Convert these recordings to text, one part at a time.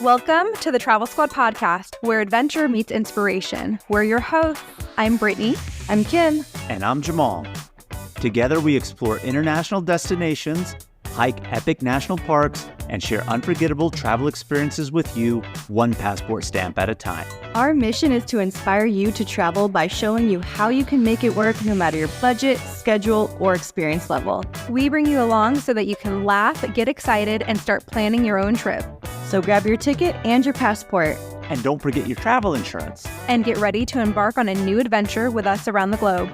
Welcome to the Travel Squad podcast, where adventure meets inspiration. We're your hosts. I'm Brittany. I'm Kim. And I'm Jamal. Together we explore international destinations, hike epic national parks, and share unforgettable travel experiences with you, one passport stamp at a time. Our mission is to inspire you to travel by showing you how you can make it work no matter your budget, schedule, or experience level. We bring you along so that you can laugh, get excited, and start planning your own trip. So grab your ticket and your passport. And don't forget your travel insurance. And get ready to embark on a new adventure with us around the globe.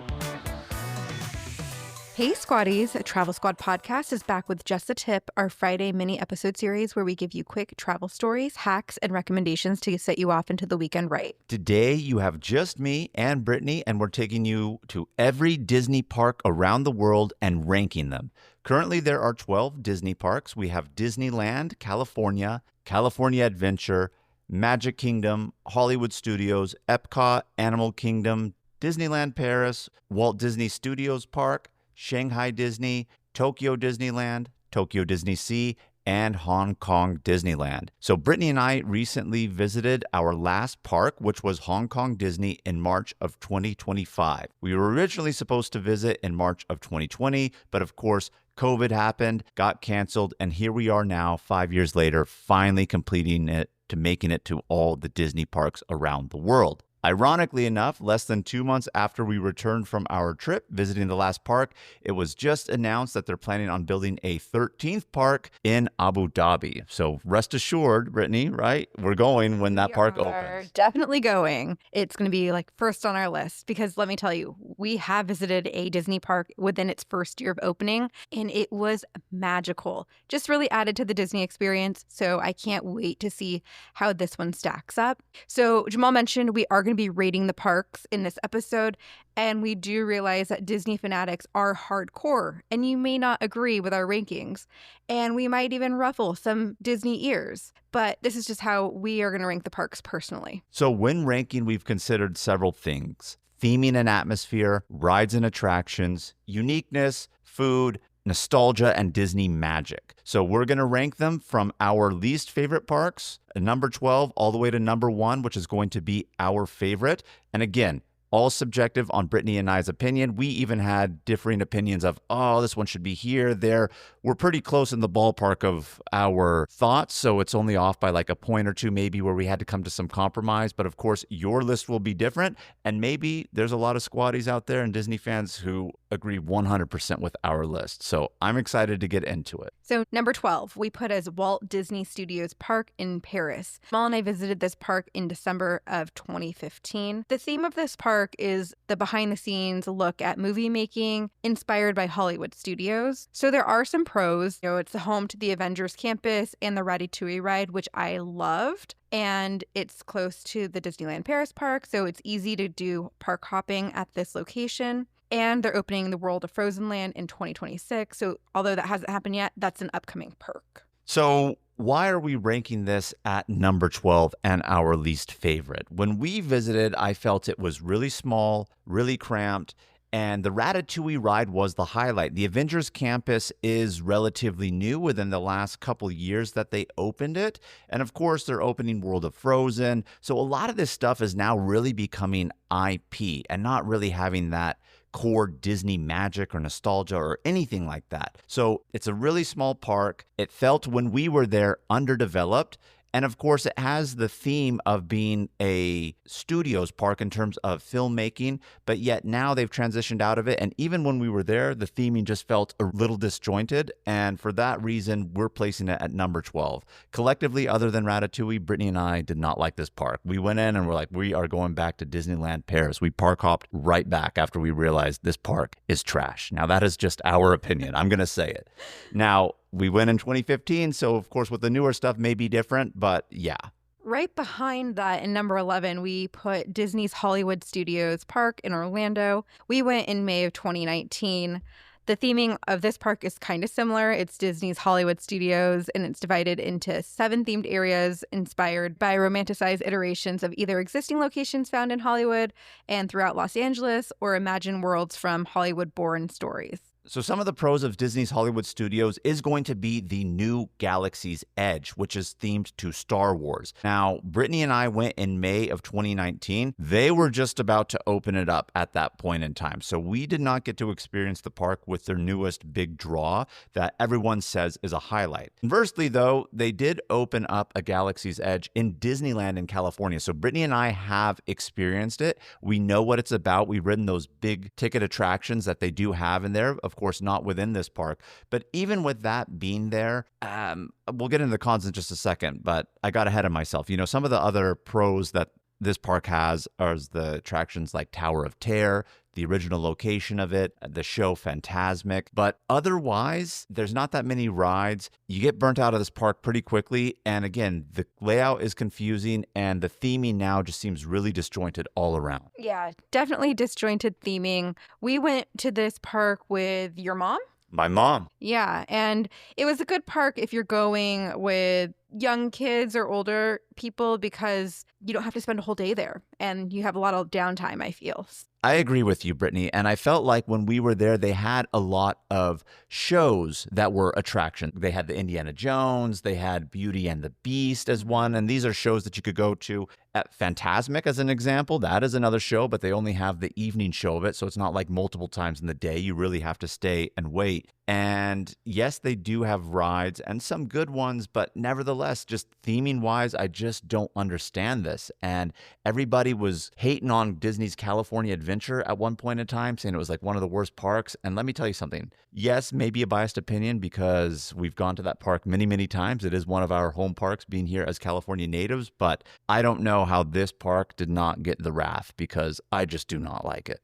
Hey Squaddies, a Travel Squad podcast is back with Just a Tip, our Friday mini episode series where we give you quick travel stories, hacks, and recommendations to set you off into the weekend right. Today you have just me and Brittany, and we're taking you to every Disney park around the world and ranking them. Currently there are 12 Disney parks. We have Disneyland, California, California Adventure, Magic Kingdom, Hollywood Studios, Epcot, Animal Kingdom, Disneyland Paris, Walt Disney Studios Park, Shanghai Disney, Tokyo Disneyland, Tokyo Disney Sea, and Hong Kong Disneyland. So Brittany and I recently visited our last park, which was Hong Kong Disney in March of 2025. We were originally supposed to visit in March of 2020, but of course, COVID happened, got canceled, and here we are now, 5 years later, finally completing it to making it to all the Disney parks around the world. Ironically enough, less than 2 months after we returned from our trip visiting the last park, it was just announced that they're planning on building a 13th park in Abu Dhabi. So rest assured, Brittany, right? We're going when that park opens. Definitely going. It's going to be like first on our list because let me tell you, we have visited a Disney park within its first year of opening and it was magical. Just really added to the Disney experience. So I can't wait to see how this one stacks up. So Jamal mentioned we are going to be rating the parks in this episode, and we do realize that Disney fanatics are hardcore, and you may not agree with our rankings, and we might even ruffle some Disney ears, but this is just how we are going to rank the parks personally. So when ranking, we've considered several things: theming and atmosphere, rides and attractions, uniqueness, food, nostalgia, and Disney magic. So we're going to rank them from our least favorite parks, number 12, all the way to number 1, which is going to be our favorite. And again, all subjective on Brittany and I's opinion. We even had differing opinions of, oh, this one should be here, there. We're pretty close in the ballpark of our thoughts, so it's only off by like a point or two maybe where we had to come to some compromise. But of course, your list will be different, and maybe there's a lot of squaddies out there and Disney fans who agree 100% with our list. So I'm excited to get into it. So number 12, we put as Walt Disney Studios Park in Paris. Jamal and I visited this park in December of 2015. The theme of this park is the behind-the-scenes look at movie making inspired by Hollywood studios. So there are some pros. It's the home to the Avengers campus and the Ratatouille ride, which I loved. And it's close to the Disneyland Paris park, so it's easy to do park hopping at this location. And they're opening the World of Frozen Land in 2026. So although that hasn't happened yet, that's an upcoming perk. So why are we ranking this at number 12 and our least favorite? When we visited, I felt it was really small, really cramped, and the Ratatouille ride was the highlight. The Avengers campus is relatively new within the last couple years that they opened it. And of course, they're opening World of Frozen. So a lot of this stuff is now really becoming IP and not really having that core Disney magic or nostalgia or anything like that. So it's a really small park. It felt when we were there underdeveloped. And of course, it has the theme of being a studios park in terms of filmmaking, but yet now they've transitioned out of it. And even when we were there, the theming just felt a little disjointed. And for that reason, we're placing it at number 12. Collectively, other than Ratatouille, Brittany and I did not like this park. We went in and we're like, we are going back to Disneyland Paris. We park hopped right back after we realized this park is trash. Now, that is just our opinion. I'm going to say it. Now, we went in 2015, so of course with the newer stuff may be different, but yeah. Right behind that in number 11, we put Disney's Hollywood Studios Park in Orlando. We went in May of 2019. The theming of this park is kind of similar. It's Disney's Hollywood Studios, and it's divided into 7 themed areas inspired by romanticized iterations of either existing locations found in Hollywood and throughout Los Angeles or imagined worlds from Hollywood-born stories. So some of the pros of Disney's Hollywood Studios is going to be the new Galaxy's Edge, which is themed to Star Wars. Now, Brittany and I went in May of 2019. They were just about to open it up at that point in time. So we did not get to experience the park with their newest big draw that everyone says is a highlight. Conversely, though, they did open up a Galaxy's Edge in Disneyland in California. So Brittany and I have experienced it. We know what it's about. We've ridden those big ticket attractions that they do have in there. Of course, not within this park. But even with that being there, we'll get into the cons in just a second, but I got ahead of myself. You know, some of the other pros that this park has are the attractions like Tower of Terror, the original location of it, the show Fantasmic. But otherwise, there's not that many rides. You get burnt out of this park pretty quickly. And again, the layout is confusing and the theming now just seems really disjointed all around. Yeah, definitely disjointed theming. We went to this park with your mom. My mom. Yeah, and it was a good park if you're going with young kids or older people because you don't have to spend a whole day there and you have a lot of downtime, I feel. I agree with you, Brittany. And I felt like when we were there, they had a lot of shows that were attraction. They had the Indiana Jones, they had Beauty and the Beast as one. And these are shows that you could go to at Fantasmic as an example. That is another show, but they only have the evening show of it. So it's not like multiple times in the day. You really have to stay and wait. And yes, they do have rides and some good ones, but nevertheless, just theming wise, I just don't understand this. And everybody was hating on Disney's California Adventure at one point in time, saying it was like one of the worst parks. And let me tell you something. Yes, maybe a biased opinion because we've gone to that park many, many times. It is one of our home parks being here as California natives, but I don't know how this park did not get the wrath because I just do not like it.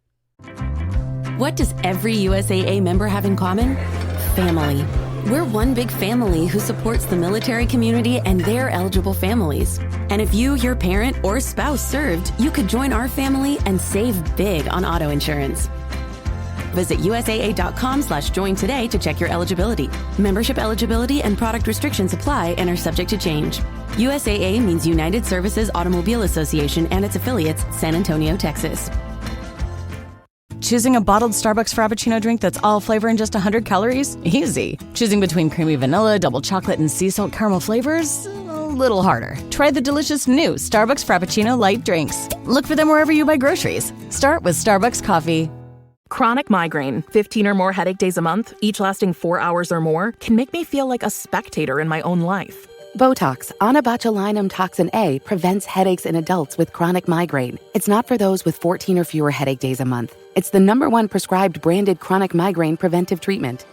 What does every USAA member have in common? Family. We're one big family who supports the military community and their eligible families. And if you, your parent, or spouse served, you could join our family and save big on auto insurance. Visit USAA.com/join today to check your eligibility. Membership eligibility and product restrictions apply and are subject to change. USAA means United Services Automobile Association and its affiliates, San Antonio, Texas. Choosing a bottled Starbucks Frappuccino drink that's all flavor and just 100 calories? Easy. Choosing between creamy vanilla, double chocolate, and sea salt caramel flavors? A little harder. Try the delicious new Starbucks Frappuccino light drinks. Look for them wherever you buy groceries. Start with Starbucks coffee. Chronic migraine, 15 or more headache days a month, each lasting 4 hours or more, can make me feel like a spectator in my own life. Botox, onabotulinum toxin A, prevents headaches in adults with chronic migraine. It's not for those with 14 or fewer headache days a month. It's the #1 prescribed branded chronic migraine preventive treatment.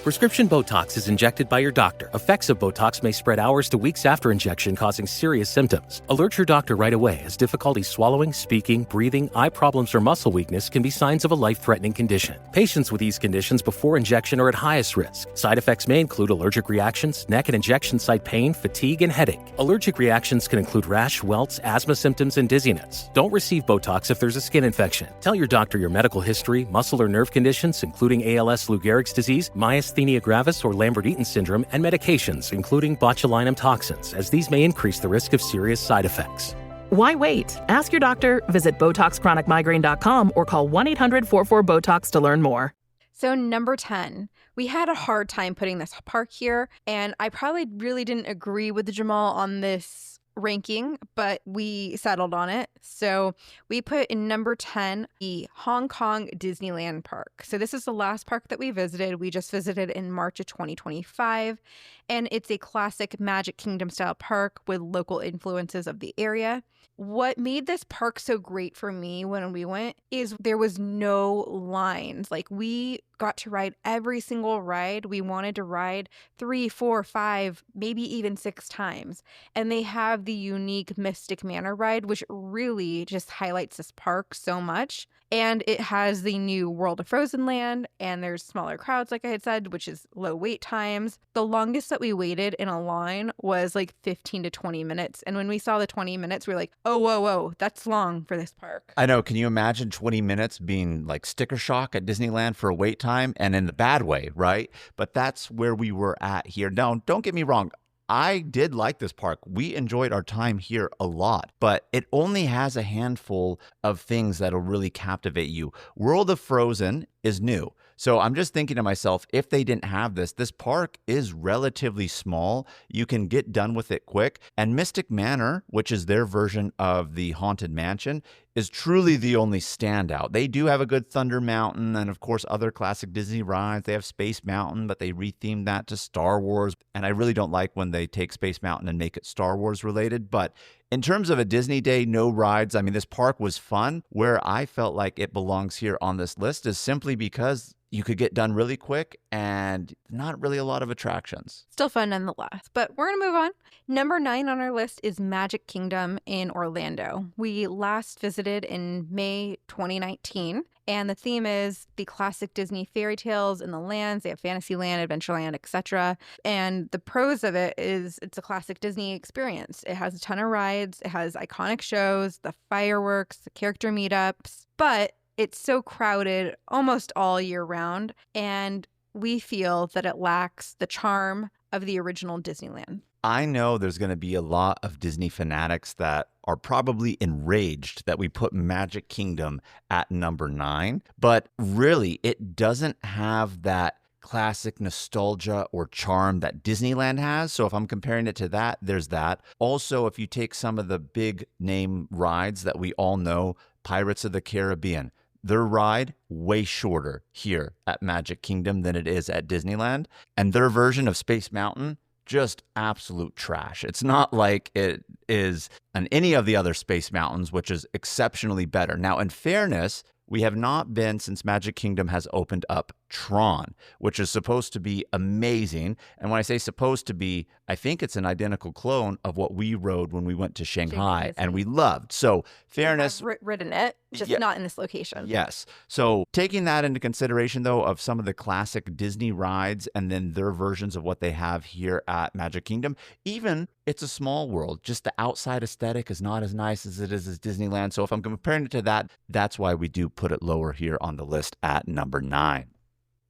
Prescription Botox is injected by your doctor. Effects of Botox may spread hours to weeks after injection, causing serious symptoms. Alert your doctor right away, as difficulty swallowing, speaking, breathing, eye problems, or muscle weakness can be signs of a life-threatening condition. Patients with these conditions before injection are at highest risk. Side effects may include allergic reactions, neck and injection site pain, fatigue, and headache. Allergic reactions can include rash, welts, asthma symptoms, and dizziness. Don't receive Botox if there's a skin infection. Tell your doctor your medical history, muscle or nerve conditions, including ALS, Lou Gehrig's disease, myasthenia gravis, or Lambert-Eaton syndrome, and medications, including botulinum toxins, as these may increase the risk of serious side effects. Why wait? Ask your doctor, visit BotoxChronicMigraine.com, or call 1-800-44-BOTOX to learn more. So number 10, we had a hard time putting this park here, and I probably really didn't agree with Jamal on this ranking, but we settled on it. So we put in number 10, the Hong Kong Disneyland Park. So this is the last park that we visited. We just visited in March of 2025, and it's a classic Magic Kingdom style park with local influences of the area. What made this park so great for me when we went is there was no lines. Like, we got to ride every single ride we wanted to ride 3, 4, 5, maybe even 6 times. And they have the unique Mystic Manor ride, which really just highlights this park so much. And it has the new World of Frozen Land, and there's smaller crowds, like I had said, which is low wait times. The longest that we waited in a line was like 15 to 20 minutes. And when we saw the 20 minutes, we were like, oh, whoa, that's long for this park. I know. Can you imagine 20 minutes being like sticker shock at Disneyland for a wait time, and in the bad way, right? But that's where we were at here. Now, don't get me wrong. I did like this park. We enjoyed our time here a lot, but it only has a handful of things that'll really captivate you. World of Frozen is new. So I'm just thinking to myself, if they didn't have this park is relatively small. You can get done with it quick. And Mystic Manor, which is their version of the Haunted Mansion, is truly the only standout. They do have a good Thunder Mountain and, of course, other classic Disney rides. They have Space Mountain, but they rethemed that to Star Wars. And I really don't like when they take Space Mountain and make it Star Wars related. But in terms of a Disney day, no rides. I mean, this park was fun. Where I felt like it belongs here on this list is simply because you could get done really quick and not really a lot of attractions. Still fun nonetheless. But we're going to move on. Number 9 on our list is Magic Kingdom in Orlando. We last visited in May 2019. And the theme is the classic Disney fairy tales in the lands. They have Fantasyland, Adventureland, etc. And the pros of it is it's a classic Disney experience. It has a ton of rides. It has iconic shows, the fireworks, the character meetups. But it's so crowded almost all year round. And we feel that it lacks the charm of the original Disneyland. I know there's going to be a lot of Disney fanatics that are probably enraged that we put Magic Kingdom at number 9, but really it doesn't have that classic nostalgia or charm that Disneyland has. So if I'm comparing it to that, there's that. Also, if you take some of the big name rides that we all know, Pirates of the Caribbean, their ride way shorter here at Magic Kingdom than it is at Disneyland, and their version of Space Mountain, just absolute trash. It's not like it is on any of the other Space Mountains, which is exceptionally better. Now, in fairness, we have not been since Magic Kingdom has opened up Tron, which is supposed to be amazing. And when I say supposed to be, I think it's an identical clone of what we rode when we went to Shanghai and we loved. So fairness. I've ridden it, just not in this location. Yes. So taking that into consideration, though, of some of the classic Disney rides and then their versions of what they have here at Magic Kingdom, even it's a small world. Just the outside aesthetic is not as nice as it is as Disneyland. So if I'm comparing it to that, that's why we do put it lower here on the list at number 9.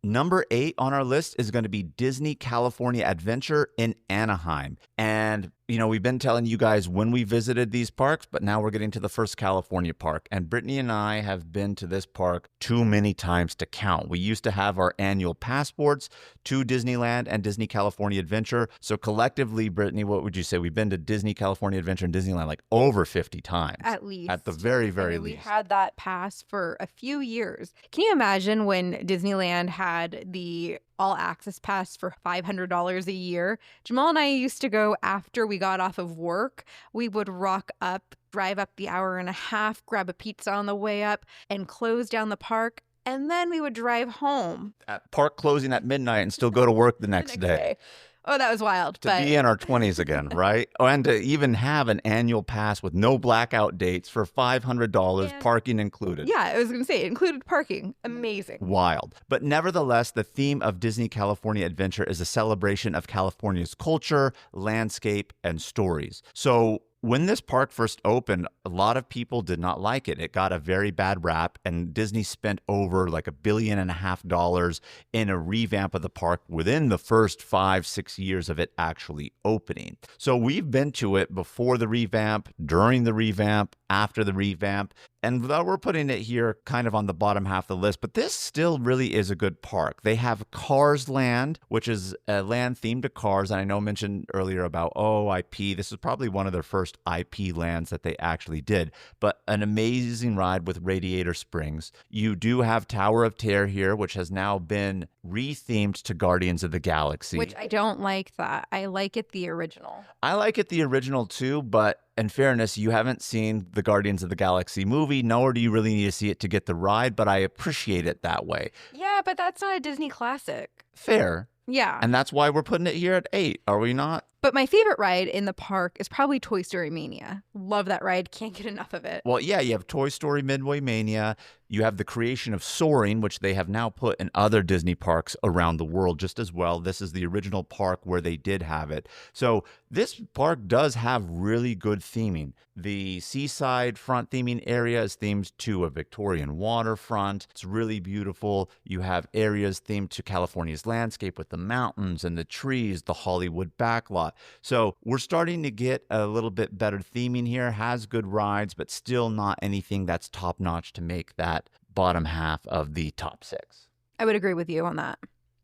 Number 8 on our list is going to be Disney California Adventure in Anaheim. And, you know, we've been telling you guys when we visited these parks, but now we're getting to the first California park. And Brittany and I have been to this park too many times to count. We used to have our annual passports to Disneyland and Disney California Adventure. So collectively, Brittany, what would you say? We've been to Disney California Adventure and Disneyland like over 50 times. At least. At the very, very least. We had that pass for a few years. Can you imagine when Disneyland had the all access pass for $500 a year? Jamal and I used to go after we got off of work. We would rock up, drive up the hour and a half, grab a pizza on the way up, and close down the park. And then we would drive home. At park closing at midnight and still go to work the next day. Oh, that was wild. To be in our 20s again, right? Oh, and to even have an annual pass with no blackout dates for $500, parking included. Yeah, I was going to say, it included parking. Amazing. Wild. But nevertheless, the theme of Disney California Adventure is a celebration of California's culture, landscape, and stories. So when this park first opened, a lot of people did not like it. It got a very bad rap, and Disney spent over like $1.5 billion in a revamp of the park within the first 5-6 years of it actually opening. So we've been to it before the revamp, during the revamp, after the revamp, and we're putting it here kind of on the bottom half of the list, but this still really is a good park. They have Cars Land, which is a land themed to cars. And I know I mentioned earlier about, IP. This is probably one of their first IP lands that they actually did, but an amazing ride with Radiator Springs. You do have Tower of Terror here, which has now been rethemed to Guardians of the Galaxy. Which I don't like that. I like it the original. I like it the original too, but in fairness, you haven't seen the Guardians of the Galaxy movie, nor do you really need to see it to get the ride, but I appreciate it that way. Yeah, but that's not a Disney classic. Fair. Yeah. And that's why we're putting it here at 8, are we not? But my favorite ride in the park is probably Toy Story Mania. Love that ride. Can't get enough of it. Well, yeah, you have Toy Story Midway Mania. You have the creation of Soaring, which they have now put in other Disney parks around the world just as well. This is the original park where they did have it. So this park does have really good theming. The seaside front theming area is themed to a Victorian waterfront. It's really beautiful. You have areas themed to California's landscape with the mountains and the trees, the Hollywood backlot. So we're starting to get a little bit better theming here, has good rides, but still not anything that's top notch to make that bottom half of the top 6. I would agree with you on that.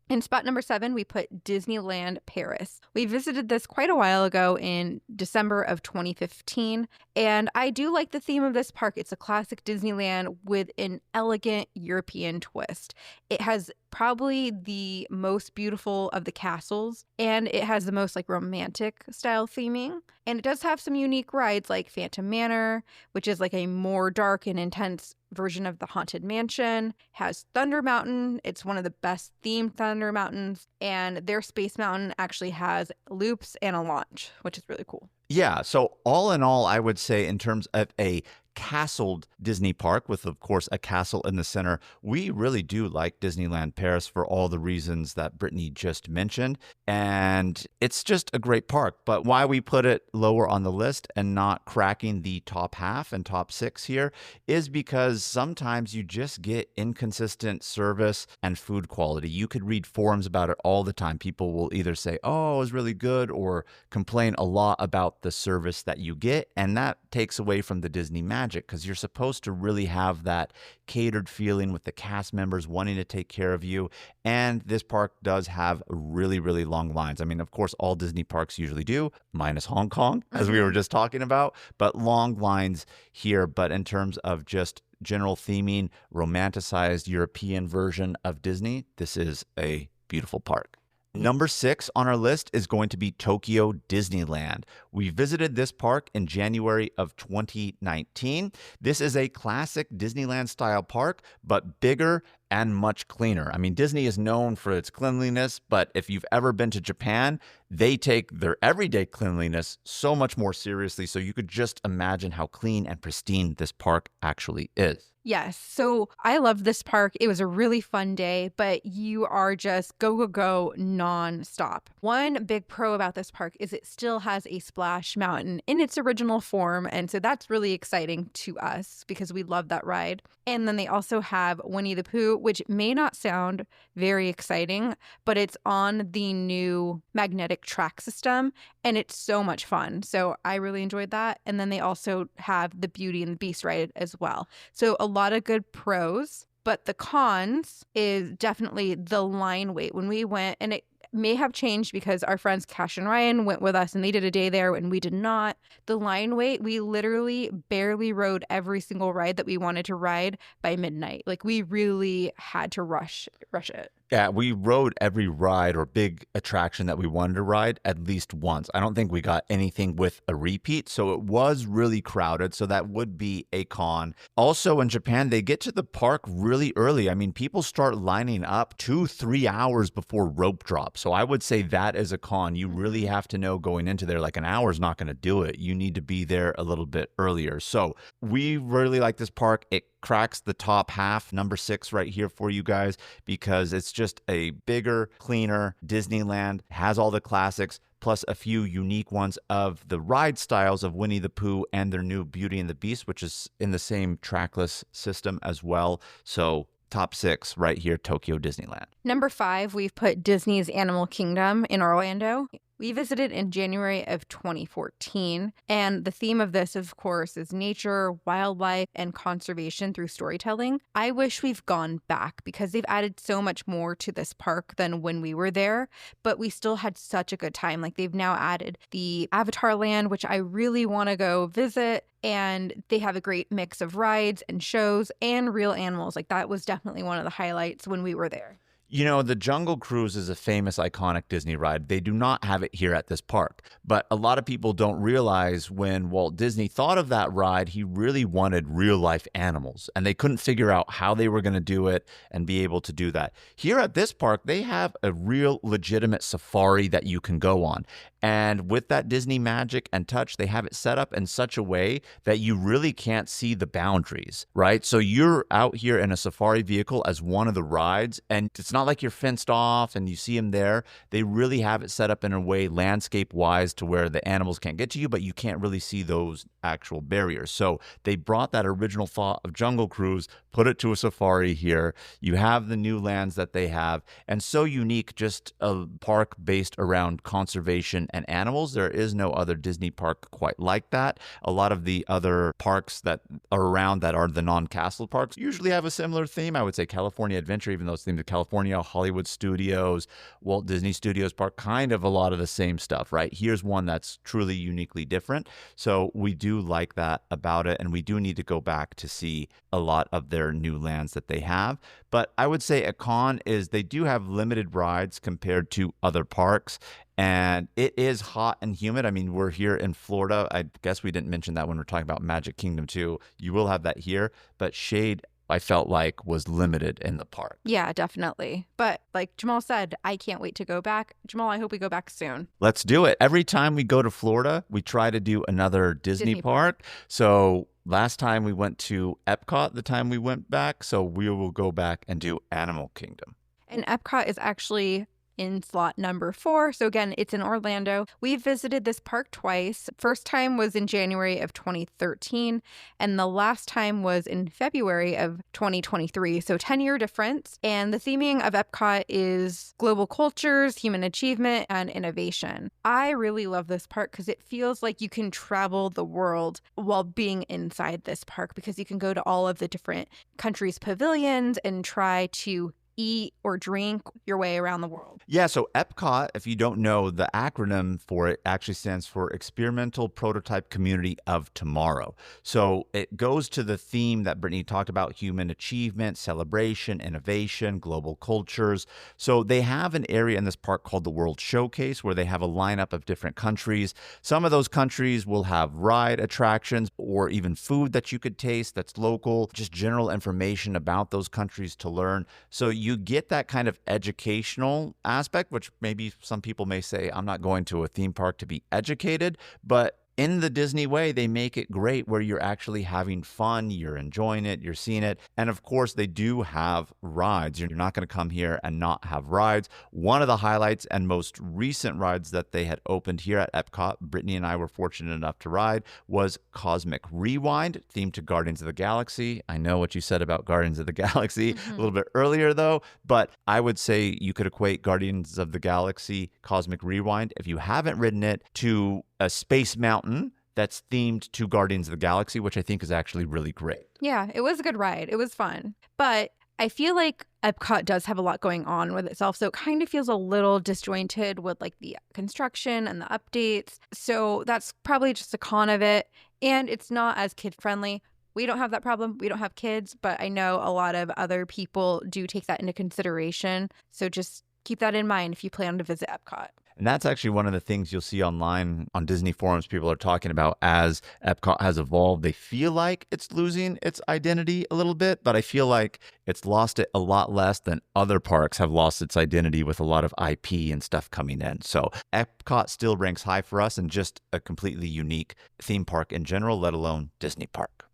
In spot number 7, we put Disneyland Paris. We visited this quite a while ago in December of 2015, and I do like the theme of this park. It's a classic Disneyland with an elegant European twist. It has probably the most beautiful of the castles, and it has the most like romantic style theming. And it does have some unique rides like Phantom Manor, which is like a more dark and intense version of the Haunted Mansion. It has Thunder Mountain. It's one of the best themed Thunder Mountains. And their Space Mountain actually has loops and a launch, which is really cool. Yeah, so all in all, I would say in terms of a castled Disney park with, of course, a castle in the center, we really do like Disneyland Paris for all the reasons that Brittany just mentioned. And it's just a great park. But why we put it lower on the list and not cracking the top half and top 6 here is because sometimes you just get inconsistent service and food quality. You could read forums about it all the time. People will either say, oh, it was really good, or complain a lot about the service that you get. And that takes away from the Disney magic, because you're supposed to really have that catered feeling with the cast members wanting to take care of you. And this park does have really, really long lines. I mean, of course, all Disney parks usually do, minus Hong Kong, as we were just talking about, but long lines here. But in terms of just general theming, romanticized European version of Disney, this is a beautiful park. Number 6 on our list is going to be Tokyo Disneyland. We visited this park in January of 2019. This is a classic Disneyland style park, but bigger and much cleaner. I mean, Disney is known for its cleanliness, but if you've ever been to Japan, they take their everyday cleanliness so much more seriously. So you could just imagine how clean and pristine this park actually is. Yes. So I love this park. It was a really fun day, but you are just go, go, go nonstop. One big pro about this park is it still has a splash mountain in its original form. And so that's really exciting to us because we love that ride. And then they also have Winnie the Pooh, which may not sound very exciting, but it's on the new magnetic track system and it's so much fun. So I really enjoyed that. And then they also have the Beauty and the Beast ride as well. So a lot of good pros, but the cons is definitely the line wait. When we went, and it may have changed because our friends Cash and Ryan went with us and they did a day there and we did not. The line wait, we literally barely rode every single ride that we wanted to ride by midnight. Like we really had to rush it. Yeah, we rode every ride or big attraction that we wanted to ride at least once. I don't think we got anything with a repeat, so it was really crowded, so that would be a con. Also, in Japan, they get to the park really early. I mean, people start lining up 2-3 hours before rope drop, so I would say that is a con. You really have to know going into there, like an hour is not going to do it. You need to be there a little bit earlier. So we really like this park. It cracks the top half, number 6 right here for you guys, because it's just a bigger, cleaner Disneyland, has all the classics, plus a few unique ones of the ride styles of Winnie the Pooh and their new Beauty and the Beast, which is in the same trackless system as well. So top 6 right here, Tokyo Disneyland. Number 5, we've put Disney's Animal Kingdom in Orlando. We visited in January of 2014, and the theme of this, of course, is nature, wildlife, and conservation through storytelling. I wish we've gone back because they've added so much more to this park than when we were there, but we still had such a good time. Like they've now added the Avatar Land, which I really want to go visit, and they have a great mix of rides and shows and real animals. Like that was definitely one of the highlights when we were there. You know, the Jungle Cruise is a famous, iconic Disney ride. They do not have it here at this park. But a lot of people don't realize when Walt Disney thought of that ride, he really wanted real-life animals. And they couldn't figure out how they were going to do it and be able to do that. Here at this park, they have a real, legitimate safari that you can go on. And with that Disney magic and touch, they have it set up in such a way that you really can't see the boundaries, right? So you're out here in a safari vehicle as one of the rides, and it's not like you're fenced off and you see them there. They really have it set up in a way landscape-wise to where the animals can't get to you, but you can't really see those actual barriers. So they brought that original thought of Jungle Cruise, put it to a safari here. You have the new lands that they have, and so unique, just a park based around conservation and animals. There is no other Disney park quite like that. A lot of the other parks that are around that are the non-castle parks usually have a similar theme. I would say California Adventure, even though it's themed to California, Hollywood Studios, Walt Disney Studios Park, kind of a lot of the same stuff, right? Here's one that's truly uniquely different. So we do like that about it, and we do need to go back to see a lot of their new lands that they have. But I would say a con is they do have limited rides compared to other parks. And it is hot and humid. I mean, we're here in Florida. I guess we didn't mention that when we're talking about Magic Kingdom too. You will have that here, but shade, I felt like, was limited in the park. Yeah, definitely. But like Jamal said, I can't wait to go back. Jamal, I hope we go back soon. Let's do it. Every time we go to Florida, we try to do another Disney park. So last time we went to Epcot, the time we went back. So we will go back and do Animal Kingdom. And Epcot is actually in slot number 4. So again, it's in Orlando. We've visited this park twice. First time was in January of 2013, and the last time was in February of 2023. So 10-year difference. And the theming of Epcot is global cultures, human achievement, and innovation. I really love this park because it feels like you can travel the world while being inside this park, because you can go to all of the different countries' pavilions and try to eat or drink your way around the world. Yeah, so Epcot, if you don't know, the acronym for it actually stands for Experimental Prototype Community of Tomorrow. So it goes to the theme that Brittany talked about: human achievement, celebration, innovation, global cultures. So they have an area in this park called the World Showcase, where they have a lineup of different countries. Some of those countries will have ride attractions or even food that you could taste that's local, just general information about those countries to learn. So you get that kind of educational aspect, which maybe some people may say, I'm not going to a theme park to be educated, but in the Disney way, they make it great where you're actually having fun, you're enjoying it, you're seeing it. And of course, they do have rides. You're not going to come here and not have rides. One of the highlights and most recent rides that they had opened here at Epcot, Brittany and I were fortunate enough to ride, was Cosmic Rewind, themed to Guardians of the Galaxy. I know what you said about Guardians of the Galaxy a little bit earlier, though, but I would say you could equate Guardians of the Galaxy Cosmic Rewind, if you haven't ridden it, to a Space Mountain that's themed to Guardians of the Galaxy, which I think is actually really great. Yeah, it was a good ride. It was fun. But I feel like Epcot does have a lot going on with itself, so it kind of feels a little disjointed with like the construction and the updates. So that's probably just a con of it. And it's not as kid-friendly. We don't have that problem. We don't have kids, but I know a lot of other people do take that into consideration. So just keep that in mind if you plan to visit Epcot. And that's actually one of the things you'll see online on Disney forums. People are talking about as Epcot has evolved, they feel like it's losing its identity a little bit, but I feel like it's lost it a lot less than other parks have lost its identity with a lot of IP and stuff coming in. So Epcot still ranks high for us and just a completely unique theme park in general, let alone Disney park.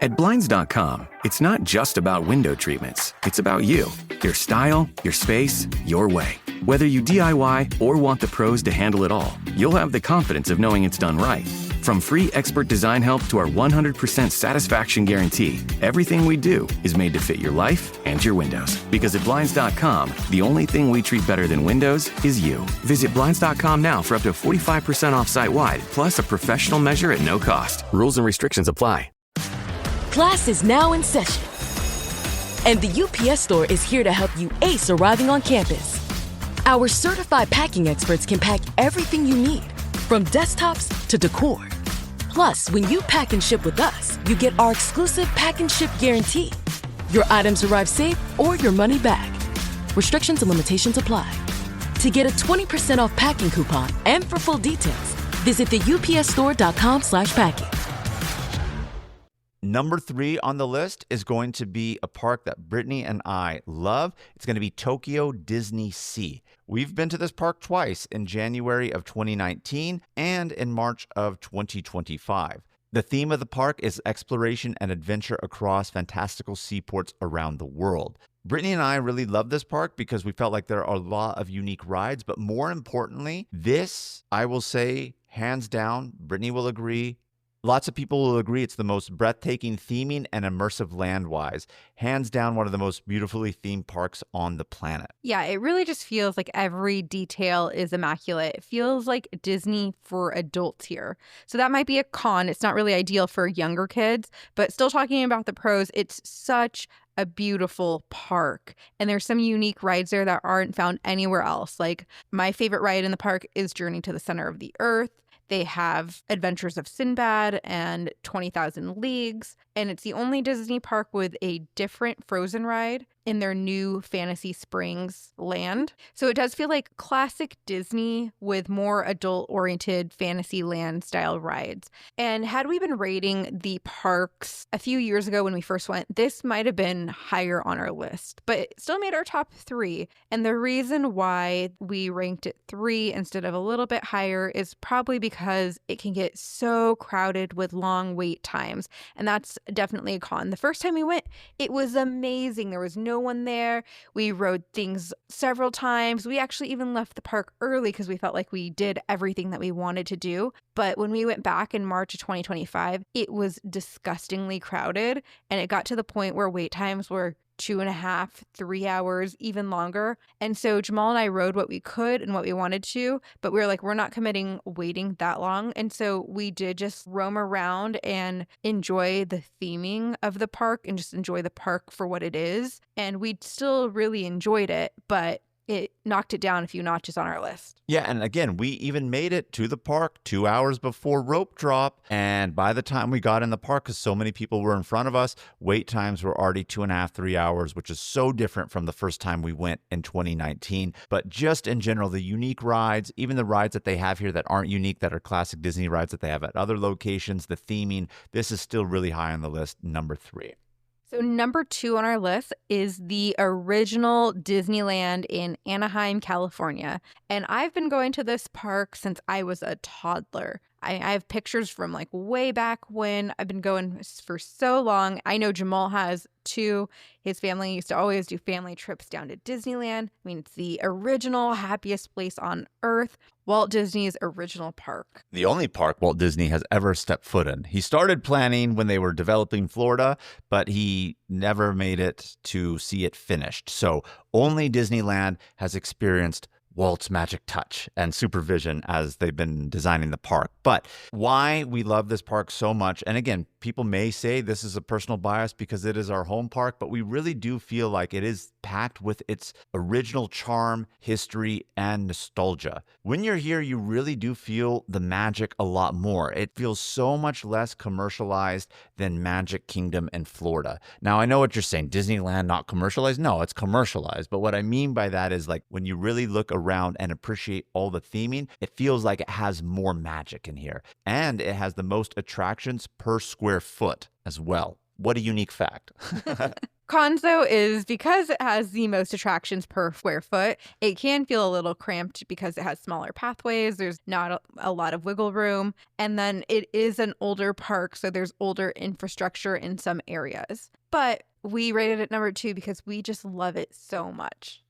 At Blinds.com, it's not just about window treatments. It's about you, your style, your space, your way. Whether you DIY or want the pros to handle it all, you'll have the confidence of knowing it's done right. From free expert design help to our 100% satisfaction guarantee, everything we do is made to fit your life and your windows. Because at Blinds.com, the only thing we treat better than windows is you. Visit Blinds.com now for up to 45% off site-wide, plus a professional measure at no cost. Rules and restrictions apply. Class is now in session, and the UPS Store is here to help you ace arriving on campus. Our certified packing experts can pack everything you need, from desktops to decor. Plus, when you pack and ship with us, you get our exclusive pack and ship guarantee. Your items arrive safe or your money back. Restrictions and limitations apply. To get a 20% off packing coupon and for full details, visit theupsstore.com/packing. Number 3 on the list is going to be a park that Brittany and I love. It's going to be Tokyo Disney Sea. We've been to this park twice, in January of 2019 and in March of 2025. The theme of the park is exploration and adventure across fantastical seaports around the world. Brittany and I really love this park because we felt like there are a lot of unique rides, but more importantly, this, I will say, hands down, Brittany will agree, Lots of people will agree it's the most breathtaking theming and immersive land-wise. Hands down, one of the most beautifully themed parks on the planet. Yeah, it really just feels like every detail is immaculate. It feels like Disney for adults here. So that might be a con. It's not really ideal for younger kids, but still talking about the pros, it's such a beautiful park. And there's some unique rides there that aren't found anywhere else. Like my favorite ride in the park is Journey to the Center of the Earth. They have Adventures of Sinbad and 20,000 Leagues. And it's the only Disney park with a different Frozen ride in their new Fantasy Springs land. So it does feel like classic Disney with more adult-oriented Fantasyland style rides. And had we been rating the parks a few years ago when we first went, this might have been higher on our list, but it still made our top 3. And the reason why we ranked it 3 instead of a little bit higher is probably because it can get so crowded with long wait times. And that's definitely a con. The first time we went, it was amazing. There was no one there. We rode things several times. We actually even left the park early because we felt like we did everything that we wanted to do. But when we went back in March of 2025, it was disgustingly crowded. And it got to the point where wait times were 2.5, 3 hours, even longer. And so Jamal and I rode what we could and what we wanted to, but we were like, we're not committing waiting that long. And so we did just roam around and enjoy the theming of the park and just enjoy the park for what it is. And we still really enjoyed it, but it knocked it down a few notches on our list. Yeah, and again, we even made it to the park 2 hours before rope drop. And by the time we got in the park, because so many people were in front of us, wait times were already 2.5, 3 hours, which is so different from the first time we went in 2019. But just in general, the unique rides, even the rides that they have here that aren't unique, that are classic Disney rides that they have at other locations, the theming, this is still really high on the list, number 3. So number 2 on our list is the original Disneyland in Anaheim, California. And I've been going to this park since I was a toddler. I have pictures from like way back when. I've been going for so long. I know Jamal has too. His family used to always do family trips down to Disneyland. I mean, it's the original happiest place on earth. Walt Disney's original park. The only park Walt Disney has ever stepped foot in. He started planning when they were developing Florida, but he never made it to see it finished. So only Disneyland has experienced Walt's magic touch and supervision as they've been designing the park. But why we love this park so much, and again, people may say this is a personal bias because it is our home park, but we really do feel like it is packed with its original charm, history, and nostalgia. When you're here, you really do feel the magic a lot more. It feels so much less commercialized than Magic Kingdom in Florida. Now, I know what you're saying, Disneyland not commercialized? No, it's commercialized. But what I mean by that is like when you really look around and appreciate all the theming, it feels like it has more magic in here. And it has the most attractions per square foot as well. What a unique fact. Cons, though, is because it has the most attractions per square foot, it can feel a little cramped because it has smaller pathways. There's not a lot of wiggle room. And then it is an older park, so there's older infrastructure in some areas. But we rated it number 2 because we just love it so much.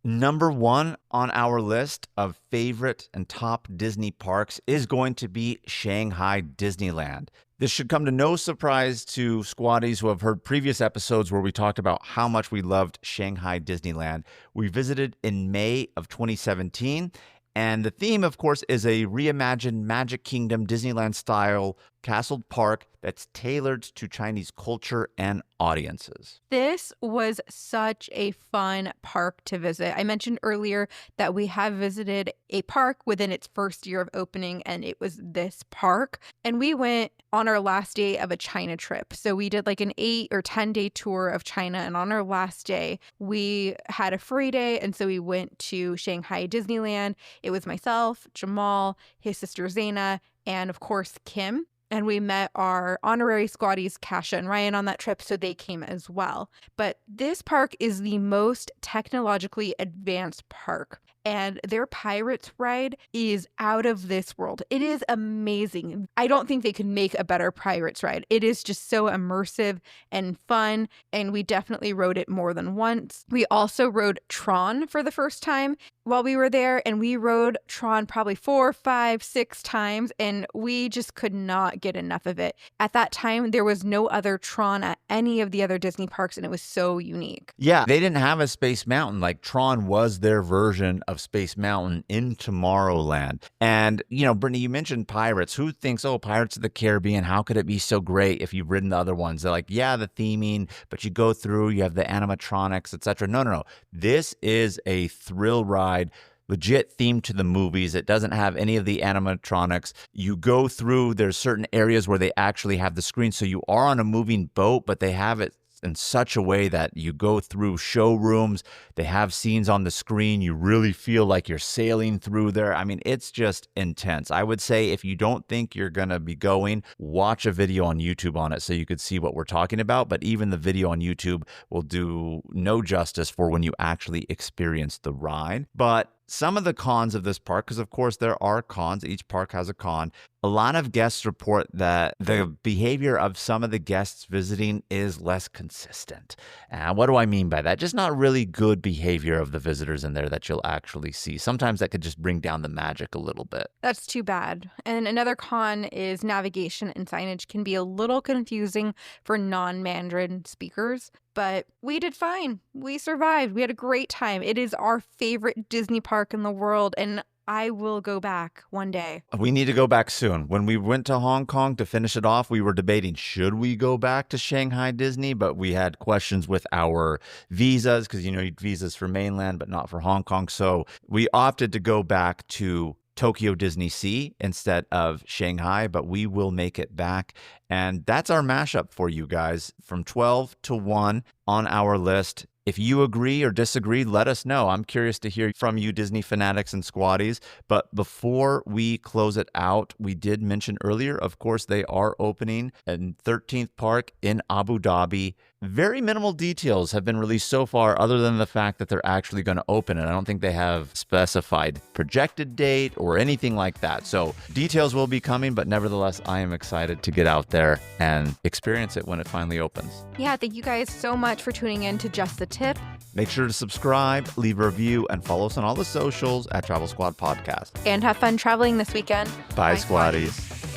Number 1 on our list of favorite and top Disney parks is going to be Shanghai Disneyland. This should come to no surprise to squaddies who have heard previous episodes where we talked about how much we loved Shanghai Disneyland. We visited in May of 2017, and the theme, of course, is a reimagined Magic Kingdom Disneyland style castled park that's tailored to Chinese culture and audiences. This was such a fun park to visit. I mentioned earlier that we have visited a park within its first year of opening, and it was this park. And we went on our last day of a China trip. So we did like an 8 or 10-day tour of China. And on our last day, we had a free day. And so we went to Shanghai Disneyland. It was myself, Jamal, his sister Zaina, and of course, Kim. And we met our honorary squaddies, Kasha and Ryan, on that trip, so they came as well. But this park is the most technologically advanced park. and their Pirates ride is out of this world. It is amazing. I don't think they could make a better Pirates ride. It is just so immersive and fun, and we definitely rode it more than once. We also rode Tron for the first time while we were there, and we rode Tron probably 4, 5, 6 times, and we just could not get enough of it. At that time, there was no other Tron at any of the other Disney parks, and it was so unique. Yeah, they didn't have a Space Mountain. Like, Tron was their version of Space Mountain in Tomorrowland. And, you know, Brittany, you mentioned Pirates. Who thinks, oh, Pirates of the Caribbean, how could it be so great if you've ridden the other ones? They're like, yeah, the theming, but you go through, you have the animatronics, etc. No. This is a thrill ride, legit themed to the movies. It doesn't have any of the animatronics. You go through, there's certain areas where they actually have the screen. So you are on a moving boat, but they have it in such a way that you go through showrooms. They have scenes on the screen. You really feel like you're sailing through there. I mean, it's just intense. I would say if you don't think you're going to be going, watch a video on YouTube on it so you could see what we're talking about. But even the video on YouTube will do no justice for when you actually experience the ride. But some of the cons of this park, because of course there are cons, each park has a con. A lot of guests report that the behavior of some of the guests visiting is less consistent. And what do I mean by that? Just not really good behavior of the visitors in there that you'll actually see. Sometimes that could just bring down the magic a little bit. That's too bad. And another con is navigation and signage can be a little confusing for non-Mandarin speakers. But we did fine. We survived. We had a great time. It is our favorite Disney park in the world, and I will go back one day. We need to go back soon. When we went to Hong Kong to finish it off, we were debating, should we go back to Shanghai Disney? But we had questions with our visas because, you need visas for mainland, but not for Hong Kong. So we opted to go back to Tokyo Disney Sea instead of Shanghai, but we will make it back. And that's our mashup for you guys from 12 to 1 on our list. If you agree or disagree, let us know. I'm curious to hear from you, Disney fanatics and squatties. But before we close it out, we did mention earlier, of course, they are opening a 13th park in Abu Dhabi. Very minimal details have been released so far other than the fact that they're actually going to open it. I don't think they have specified projected date or anything like that. So details will be coming, but nevertheless, I am excited to get out there and experience it when it finally opens. Yeah, thank you guys so much for tuning in to Just the Tip. Make sure to subscribe, leave a review, and follow us on all the socials at Travel Squad Podcast. And have fun traveling this weekend. Bye, squatties.